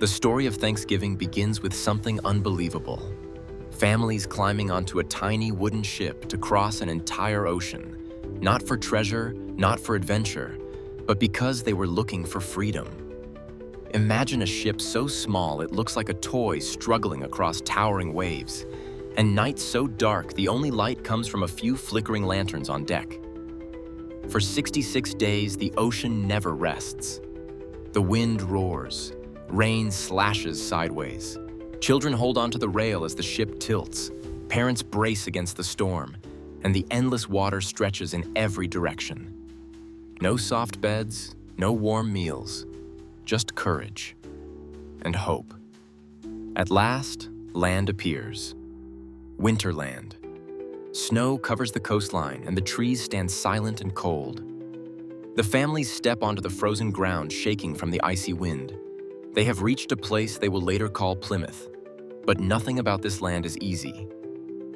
The story of Thanksgiving begins with something unbelievable. Families climbing onto a tiny wooden ship to cross an entire ocean, not for treasure, not for adventure, but because they were looking for freedom. Imagine a ship so small it looks like a toy struggling across towering waves, and nights so dark the only light comes from a few flickering lanterns on deck. For 66 days, the ocean never rests. The wind roars, rain slashes sideways. Children hold onto the rail as the ship tilts, parents brace against the storm, and the endless water stretches in every direction. No soft beds, no warm meals, just courage and hope. At last, land appears. Winterland. Snow covers the coastline and the trees stand silent and cold. The families step onto the frozen ground shaking from the icy wind. They have reached a place they will later call Plymouth. But nothing about this land is easy,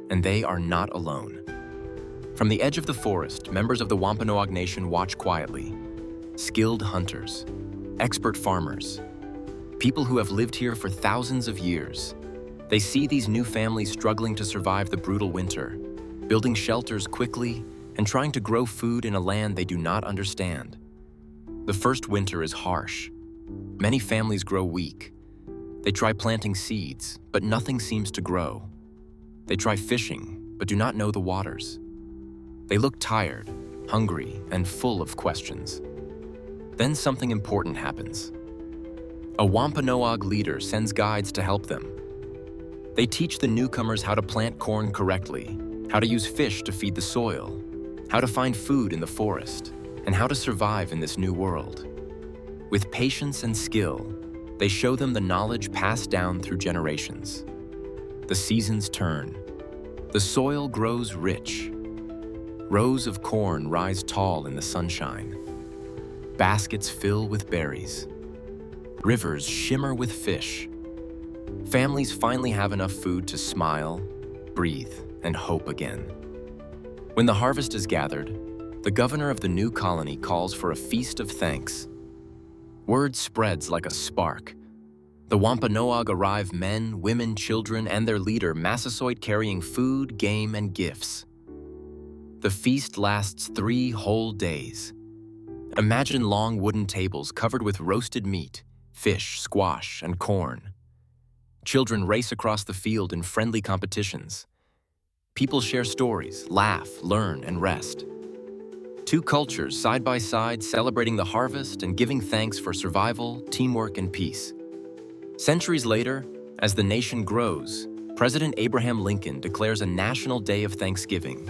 and they are not alone. From the edge of the forest, members of the Wampanoag Nation watch quietly. Skilled hunters, expert farmers, people who have lived here for thousands of years. They see these new families struggling to survive the brutal winter, building shelters quickly and trying to grow food in a land they do not understand. The first winter is harsh. Many families grow weak. They try planting seeds, but nothing seems to grow. They try fishing, but do not know the waters. They look tired, hungry, and full of questions. Then something important happens. A Wampanoag leader sends guides to help them. They teach the newcomers how to plant corn correctly, how to use fish to feed the soil, how to find food in the forest, and how to survive in this new world. With patience and skill, they show them the knowledge passed down through generations. The seasons turn. The soil grows rich. Rows of corn rise tall in the sunshine. Baskets fill with berries. Rivers shimmer with fish. Families finally have enough food to smile, breathe, and hope again. When the harvest is gathered, the governor of the new colony calls for a feast of thanks. Word spreads like a spark. The Wampanoag arrive men, women, children, and their leader, Massasoit, carrying food, game, and gifts. The feast lasts 3 whole days. Imagine long wooden tables covered with roasted meat, fish, squash, and corn. Children race across the field in friendly competitions. People share stories, laugh, learn, and rest. 2 cultures side by side celebrating the harvest and giving thanks for survival, teamwork, and peace. Centuries later, as the nation grows, President Abraham Lincoln declares a National Day of Thanksgiving,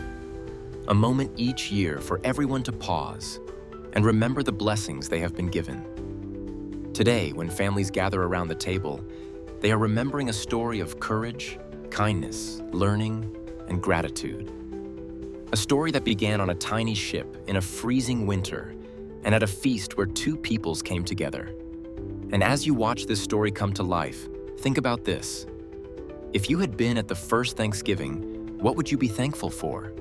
a moment each year for everyone to pause and remember the blessings they have been given. Today, when families gather around the table, they are remembering a story of courage, kindness, learning, and gratitude. A story that began on a tiny ship in a freezing winter and at a feast where 2 peoples came together. And as you watch this story come to life, think about this. If you had been at the first Thanksgiving, what would you be thankful for?